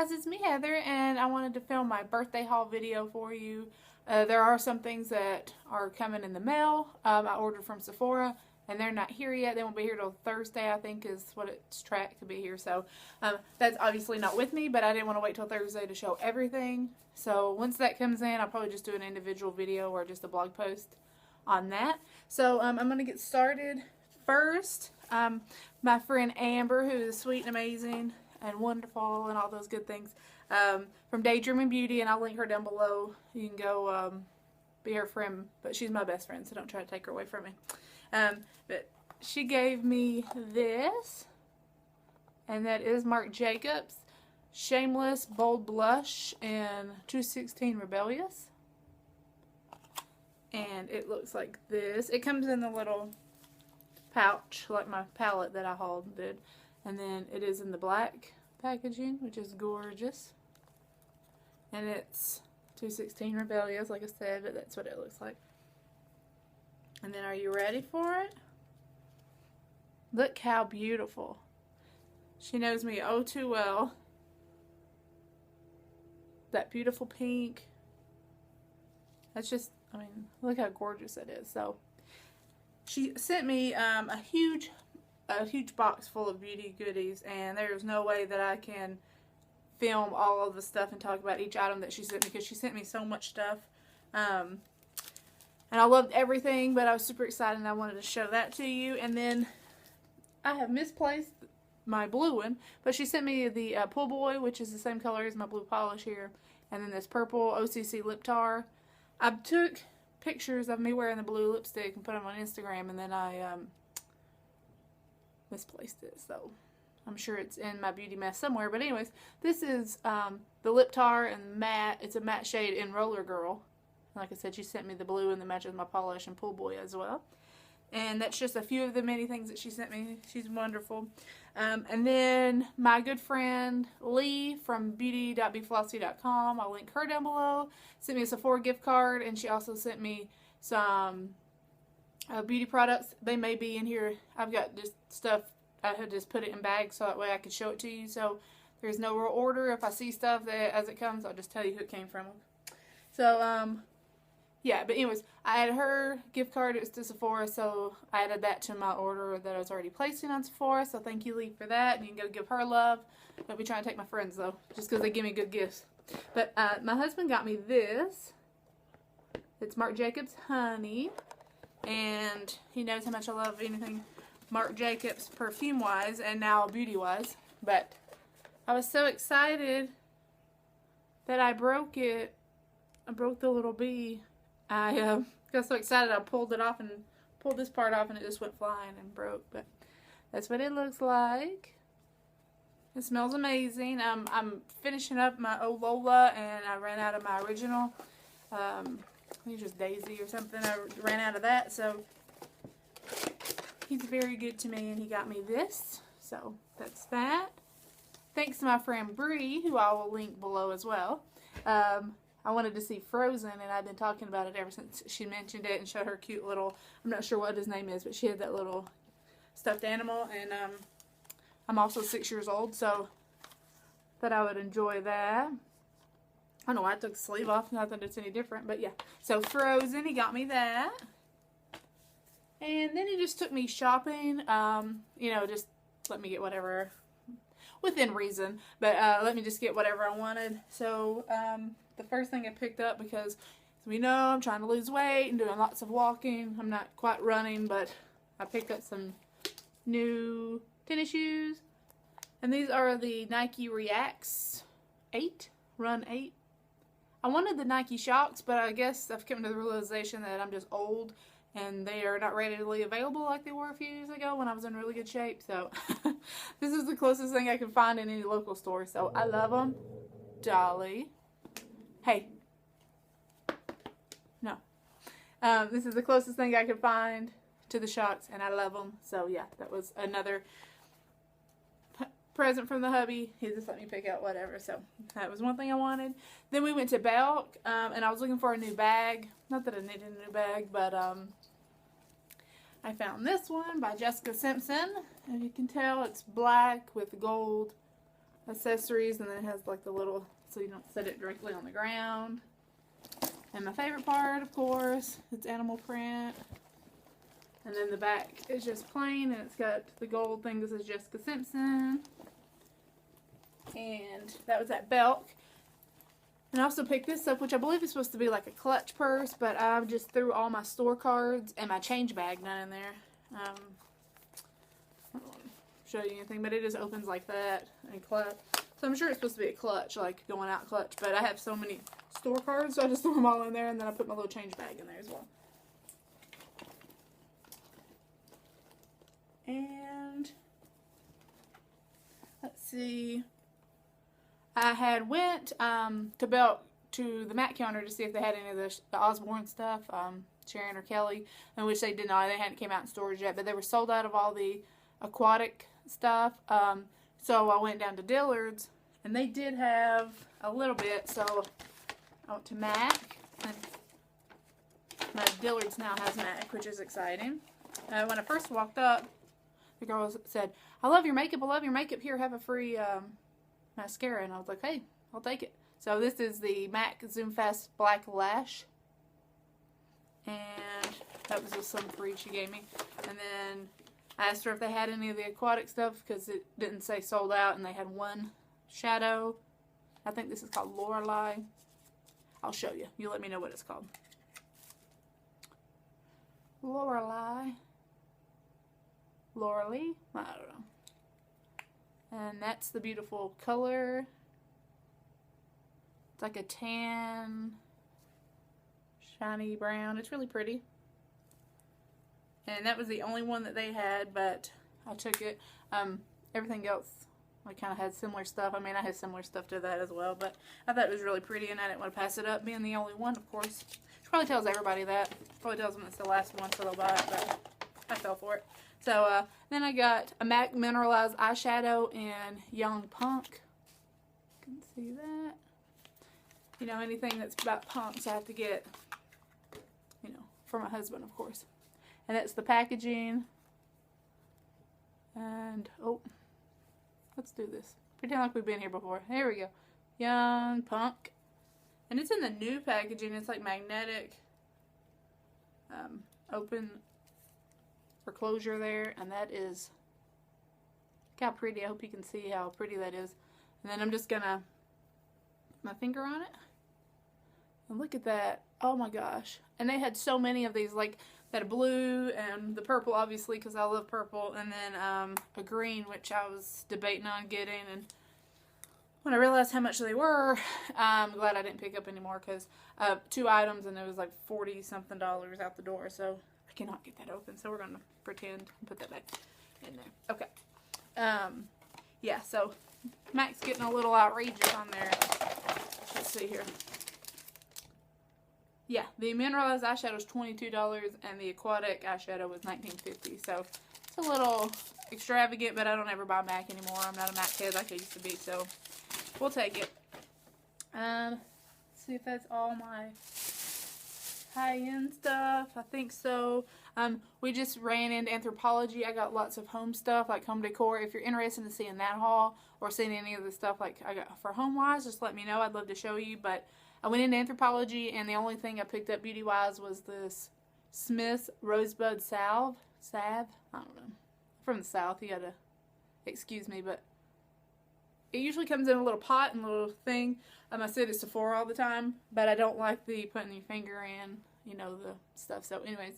guys, it's me Heather, and I wanted to film my birthday haul video for you. There are some things that are coming in the mail. I ordered from Sephora, and they're not here yet. They won't be here till Thursday, I think, is what it's tracked to be here. So that's obviously not with me, but I didn't want to wait till Thursday to show everything. So once that comes in, I'll probably just do an individual video or just a blog post on that. So I'm going to get started first. My friend Amber, who is sweet and amazing and wonderful and all those good things, from Daydreaming Beauty, and I'll link her down below. You can go be her friend, but she's my best friend, so don't try to take her away from me. But she gave me this, and that is Marc Jacobs Shameless Bold Blush in 216 Rebellious. And it looks like this. It comes in the little pouch, like my palette that I hauled did. And then it is in the black packaging, which is gorgeous. And it's 216 Rebellious, like I said, but that's what it looks like. And then, are you ready for it? Look how beautiful. She knows me oh too well. That beautiful pink. That's just, I mean, look how gorgeous it is. So, she sent me a huge box full of beauty goodies, and there's no way that I can film all of the stuff and talk about each item that she sent me, because she sent me so much stuff. And I loved everything, but I was super excited and I wanted to show that to you. And then I have misplaced my blue one, but she sent me the Pull Boy, which is the same color as my blue polish here, and then this purple OCC lip tar. I took pictures of me wearing the blue lipstick and put them on Instagram, and then I misplaced it, so I'm sure it's in my beauty mess somewhere. But anyways, this is the lip tar and matte. It's a matte shade in Roller Girl. Like I said, she sent me the blue and the match with my polish and Pull Boy as well. And that's just a few of the many things that she sent me. She's wonderful. And then my good friend Leigh from beauty.beflossy.com, I'll link her down below, sent me a Sephora gift card, and she also sent me some beauty products. They may be in here. I've got just stuff. I had just put it in bags so that way I could show it to you. So there's no real order. If I see stuff that as it comes, I'll just tell you who it came from. So yeah, but anyways, I had her gift card. It was to Sephora, so I added that to my order that I was already placing on Sephora. So thank you, Leigh, for that. And you can go give her love. Don't be trying to take my friends, though, just because they give me good gifts. But my husband got me this. It's Marc Jacobs Honey. And he knows how much I love anything Marc Jacobs perfume-wise and now beauty-wise. But I was so excited that I broke it. I broke the little bee. I got so excited I pulled it off and pulled this part off, and it just went flying and broke. But that's what it looks like. It smells amazing. I'm finishing up my Oh Lola, and I ran out of my original. I think just Daisy or something. I ran out of that, so he's very good to me, and he got me this. So that's that. Thanks to my friend Bree, who I will link below as well. I wanted to see Frozen, and I've been talking about it ever since she mentioned it and showed her cute little, I'm not sure what his name is, but she had that little stuffed animal, and I'm also 6 years old, so thought I would enjoy that. I don't know why I took the sleeve off, not that it's any different, but yeah. So Frozen, he got me that. And then he just took me shopping, you know, just let me get whatever, within reason, but let me just get whatever I wanted. So, the first thing I picked up, because we know I'm trying to lose weight and doing lots of walking. I'm not quite running, but I picked up some new tennis shoes. And these are the Nike Reacts 8, Run 8. I wanted the Nike Shocks, but I guess I've come to the realization that I'm just old and they are not readily available like they were a few years ago when I was in really good shape. So this is the closest thing I can find in any local store. So I love them. Dolly. Hey. No. This is the closest thing I could find to the Shocks, and I love them. So yeah, that was another present from the hubby. He just let me pick out whatever. So that was one thing I wanted. Then we went to Belk, and I was looking for a new bag. Not that I needed a new bag, but I found this one by Jessica Simpson. As you can tell, it's black with gold accessories, and then it has like the little, so you don't set it directly on the ground. And my favorite part, of course, it's animal print. And then the back is just plain, and it's got the gold thing that says Jessica Simpson. And that was at Belk. And I also picked this up, which I believe is supposed to be like a clutch purse, but I just threw all my store cards and my change bag down in there. I don't want to show you anything, but it just opens like that and clutch. So I'm sure it's supposed to be a clutch, like going out clutch, but I have so many store cards, so I just threw them all in there, and then I put my little change bag in there as well. And let's see. I had went to Belk to the Mac counter to see if they had any of the Osborne stuff, Sharon or Kelly, in which they did not. They hadn't came out in storage yet, but they were sold out of all the aquatic stuff. So I went down to Dillard's, and they did have a little bit. So I went to Mac, and my Dillard's now has Mac, which is exciting. When I first walked up, the girl said, "I love your makeup. I love your makeup. Here, have a free mascara." And I was like, hey, I'll take it. So this is the MAC Zoom Fast Black Lash. And that was just some free she gave me. And then I asked her if they had any of the aquatic stuff, because it didn't say sold out, and they had one shadow. I think this is called Lorelei. I'll show you. You let me know what it's called. Lorelei. Lorelei? I don't know. And that's the beautiful color. It's like a tan, shiny brown. It's really pretty. And that was the only one that they had, but I took it. Everything else, I kind of had similar stuff. I mean, I had similar stuff to that as well, but I thought it was really pretty, and I didn't want to pass it up, being the only one, of course. It probably tells everybody that. Probably tells them it's the last one, so they'll buy it, but I fell for it. So, then I got a MAC Mineralized Eyeshadow in Young Punk. You can see that. You know, anything that's about punks I have to get, you know, for my husband, of course. And that's the packaging. And, oh, let's do this. Pretend like we've been here before. Here we go. Young Punk. And it's in the new packaging. It's like magnetic, open for closure there, and that is, look how pretty. I hope you can see how pretty that is. And then I'm just gonna put my finger on it, and look at that. Oh my gosh. And they had so many of these, like that blue and the purple, obviously, because I love purple, and then a green, which I was debating on getting, and when I realized how much they were, I'm glad I didn't pick up any more, because 2 items, and it was like $40-something out the door, so I cannot get that open, so we're going to pretend and put that back in there. Okay. Yeah, so Mac's getting a little outrageous on there. Let's see here. Yeah, the mineralized eyeshadow is $22, and the aquatic eyeshadow was $19.50. So it's a little extravagant, but I don't ever buy MAC anymore. I'm not a MAC head like I used to be, so we'll take it. Let's see if that's all my high-end stuff. I think so. We just ran into Anthropologie. I got lots of home stuff, like home decor. If you're interested in seeing that haul or seeing any of the stuff like I got for home-wise, just let me know. I'd love to show you. But I went into Anthropologie, and the only thing I picked up beauty-wise was this Smith's Rosebud Salve. I don't know. From the South. You gotta excuse me, but it usually comes in a little pot and a little thing. I sit at Sephora all the time, but I don't like the putting your finger in, you know, the stuff. So anyways,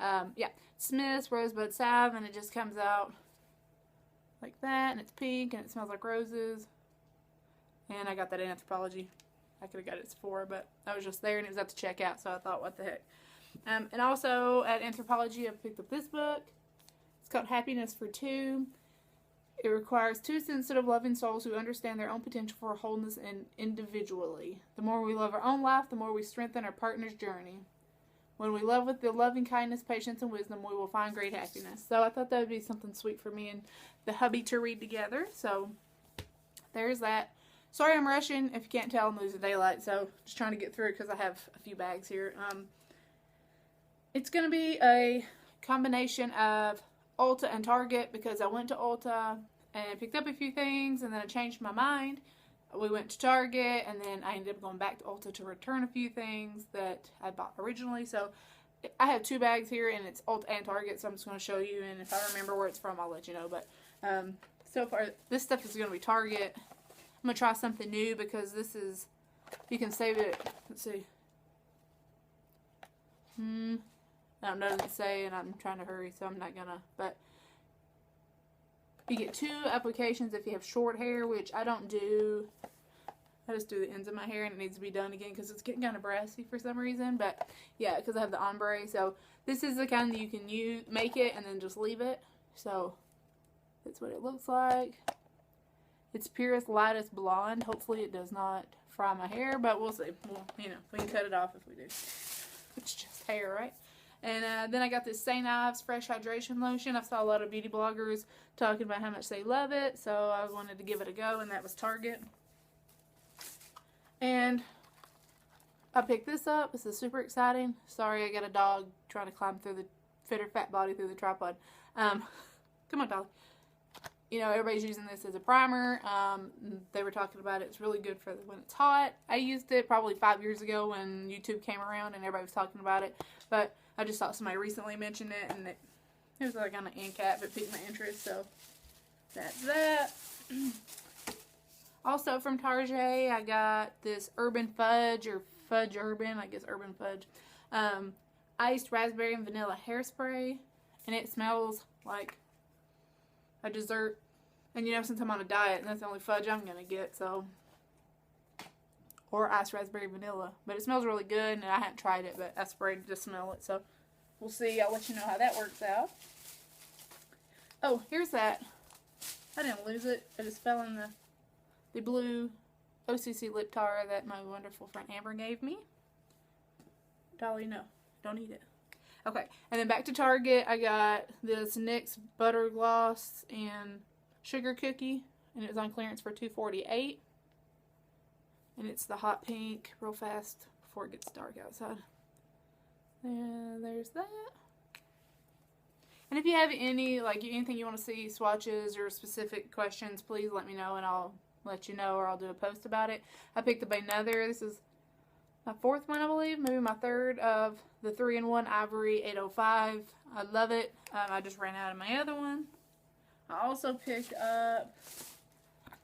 yeah, Smith's Rosebud Salve, and it just comes out like that, and it's pink, and it smells like roses. And I got that in Anthropologie. I could have got it at Sephora, but I was just there, and it was at the checkout, so I thought, what the heck. And also at Anthropologie, I picked up this book. It's called Happiness for Two. It requires 2 sensitive, loving souls who understand their own potential for wholeness and individually. The more we love our own life, the more we strengthen our partner's journey. When we love with the loving kindness, patience, and wisdom, we will find great happiness. So I thought that would be something sweet for me and the hubby to read together. So there's that. Sorry I'm rushing. If you can't tell, I'm losing daylight. So just trying to get through it because I have a few bags here. It's going to be a combination of Ulta and Target, because I went to Ulta and picked up a few things, and then I changed my mind. We went to Target, and then I ended up going back to Ulta to return a few things that I bought originally. So I have 2 bags here, and it's Ulta and Target, so I'm just going to show you, and if I remember where it's from, I'll let you know. But so far, this stuff is going to be Target. I'm going to try something new because this is, you can save it. Let's see. I don't know what to say, and I'm trying to hurry, so I'm not going to. But you get 2 applications if you have short hair, which I don't do. I just do the ends of my hair, and it needs to be done again because it's getting kind of brassy for some reason. But yeah, because I have the ombre. So this is the kind that you can use, make it, and then just leave it. So that's what it looks like. It's purest, lightest blonde. Hopefully it does not fry my hair, but we'll see. Well, you know, we can cut it off if we do. It's just hair, right? And then I got this St. Ives Fresh Hydration Lotion. I saw a lot of beauty bloggers talking about how much they love it, so I wanted to give it a go, and that was Target. And I picked this up. This is super exciting. Sorry, I got a dog trying to climb through the, fit her fat body through the tripod. Come on, Dolly. You know, everybody's using this as a primer. They were talking about it. It's really good for when it's hot. I used it probably 5 years ago when YouTube came around and everybody was talking about it. But I just saw somebody recently mention it, and it was like on an end cap. It piqued my interest, so that's that. Also from Target, I got this Urban Fudge, or Fudge Urban, I guess Urban Fudge, iced raspberry and vanilla hairspray, and it smells like a dessert. And you know, since I'm on a diet, and that's the only fudge I'm gonna get, so, or iced raspberry vanilla, but it smells really good, and I haven't tried it, but I sprayed to smell it, so we'll see. I'll let you know how that works out. Oh, here's that. I didn't lose it. I just fell in the blue OCC lip tar that my wonderful friend Amber gave me. Dolly, no, don't eat it. Okay, and then back to Target, I got this NYX Butter Gloss and Sugar Cookie, and it was on clearance for $2.48. And it's the hot pink, real fast before it gets dark outside. And there's that. And if you have any, like, anything you want to see, swatches or specific questions, please let me know, and I'll let you know, or I'll do a post about it. I picked up another. This is my 4th one, I believe, maybe my 3rd, of the 3-in-1 Ivory 805. I love it. I just ran out of my other one. I also picked up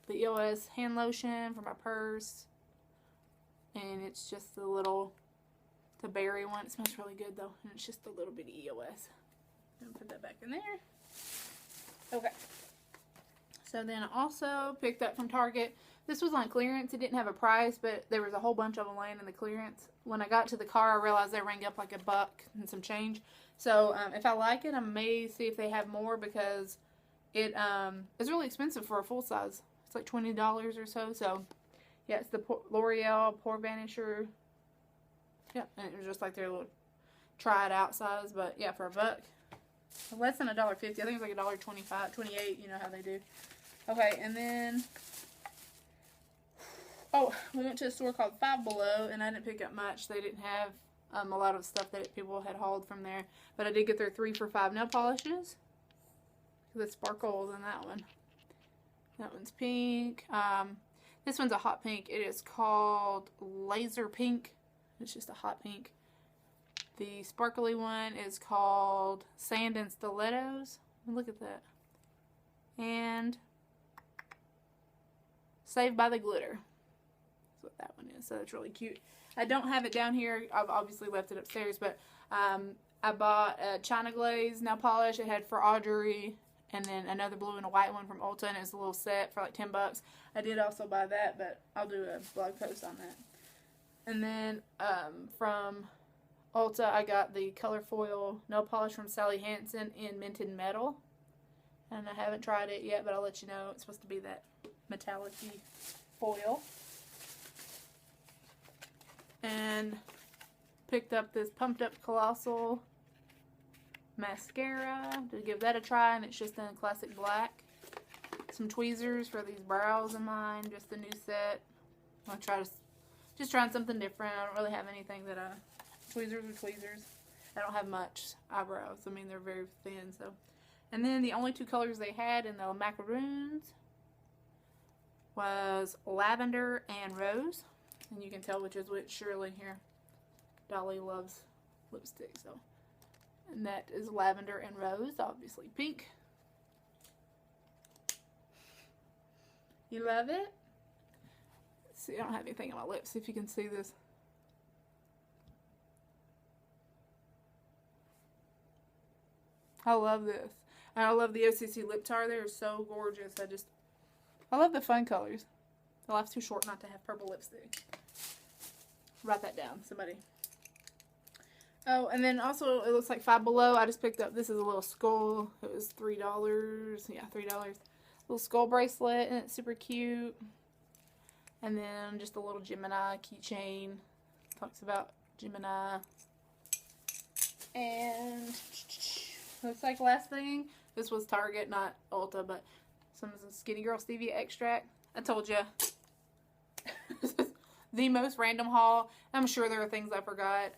the EOS hand lotion for my purse, and it's just the little, the berry one. It smells really good though, and it's just a little bit of EOS. I'm gonna put that back in there. Okay. So then I also picked up from Target. This was on clearance. It didn't have a price, but there was a whole bunch of them laying in the clearance. When I got to the car, I realized they rang up like $1 and some change. So if I like it, I may see if they have more, because it is really expensive for a full size. It's like $20 or so. So yeah, it's the L'Oreal Pore Vanisher. Yeah, and it was just like their little try it out size. But yeah, for $1. Less than $1.50. I think it's like $1.25, $28. You know how they do. Okay, and then, oh, we went to a store called Five Below, and I didn't pick up much. They didn't have a lot of stuff that people had hauled from there. But I did get their 3 for $5 nail polishes. The sparkles in that one. That one's pink. This one's a hot pink. It is called Laser Pink. It's just a hot pink. The sparkly one is called Sand and Stilettos. Look at that. And Saved by the Glitter. That's what that one is. So it's really cute. I don't have it down here. I've obviously left it upstairs, but I bought a China Glaze nail polish. It had for Audrey, and then another blue and a white one from Ulta, and it's a little set for like $10. I did also buy that, but I'll do a blog post on that. And then from Ulta, I got the Color Foil nail polish from Sally Hansen in Minted Metal. And I haven't tried it yet, but I'll let you know. It's supposed to be that metallic-y foil. And picked up this Pumped Up Colossal mascara to give that a try, and it's just in classic black. Some tweezers for these brows of mine, just a new set. I'll try to just trying something different. I don't really have anything that tweezers are tweezers. I don't have much eyebrows. I mean, they're very thin, so. And then the only two colors they had in the macaroons was lavender and rose. And you can tell which is which surely here. Dolly loves lipstick, so. And that is lavender and rose, obviously pink. You love it? Let's see, I don't have anything on my lips, see if you can see this. I love this. And I love the OCC lip tar. They're so gorgeous. I love the fun colors. The life's too short not to have purple lipstick. Write that down, somebody. Oh, and then also it looks like Five Below. I just picked up, this is a little skull. It was $3. Yeah, $3. Little skull bracelet, and it's super cute. And then just a little Gemini keychain. Talks about Gemini. And looks like last thing. This was Target, not Ulta, but some Skinny Girl Stevia extract. I told you. The most random haul. I'm sure there are things I forgot.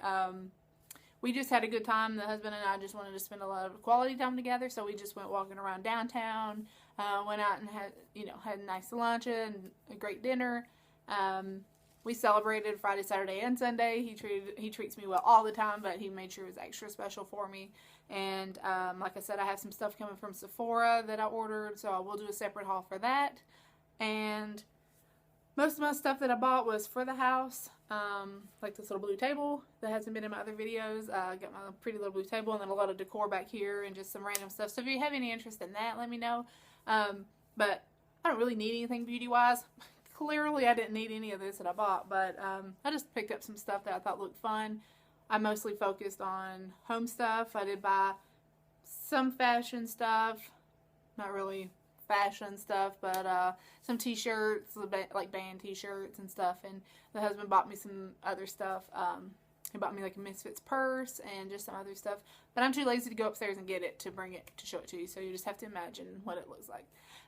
We just had a good time. The husband and I just wanted to spend a lot of quality time together, so we just went walking around downtown. Went out and had a nice lunch and a great dinner. We celebrated Friday, Saturday, and Sunday. He treats me well all the time, but he made sure it was extra special for me. And like I said, I have some stuff coming from Sephora that I ordered, so I will do a separate haul for that. And most of my stuff that I bought was for the house, like this little blue table that hasn't been in my other videos. I got my pretty little blue table, and then a lot of decor back here and just some random stuff. So if you have any interest in that, let me know. But I don't really need anything beauty-wise. Clearly, I didn't need any of this that I bought, but I just picked up some stuff that I thought looked fun. I mostly focused on home stuff. I did buy some fashion stuff, not really fashion stuff, but some t-shirts, like band t-shirts and stuff, and the husband bought me some other stuff. He bought me like a Misfits purse and just some other stuff, but I'm too lazy to go upstairs and get it to bring it to show it to you, so you just have to imagine what it looks like.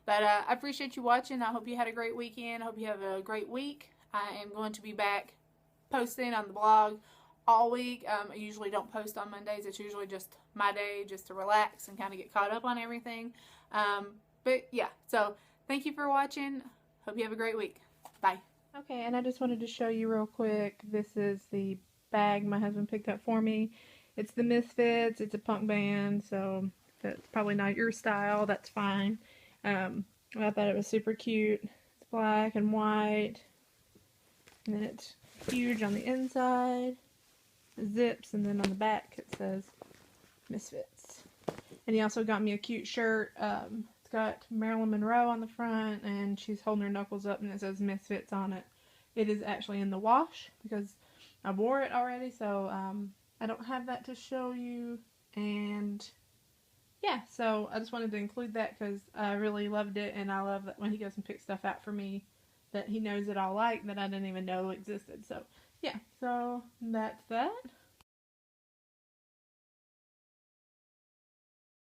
But I appreciate you watching. I hope you had a great weekend. I hope you have a great week. I am going to be back posting on the blog all week. I usually don't post on Mondays. It's usually just my day just to relax and kind of get caught up on everything. But yeah, so thank you for watching. Hope you have a great week. Bye. Okay, and I just wanted to show you real quick. This is the bag my husband picked up for me. It's the Misfits. It's a punk band, so that's probably not your style. That's fine. I thought it was super cute. It's black and white. And then it's huge on the inside. It zips, and then on the back it says Misfits. And he also got me a cute shirt. It's got Marilyn Monroe on the front, and she's holding her knuckles up, and it says Misfits on it. It is actually in the wash because I wore it already, so I don't have that to show you. And yeah, so I just wanted to include that because I really loved it, and I love that when he goes and picks stuff out for me that he knows that I'll like that I didn't even know existed. So yeah, so that's that.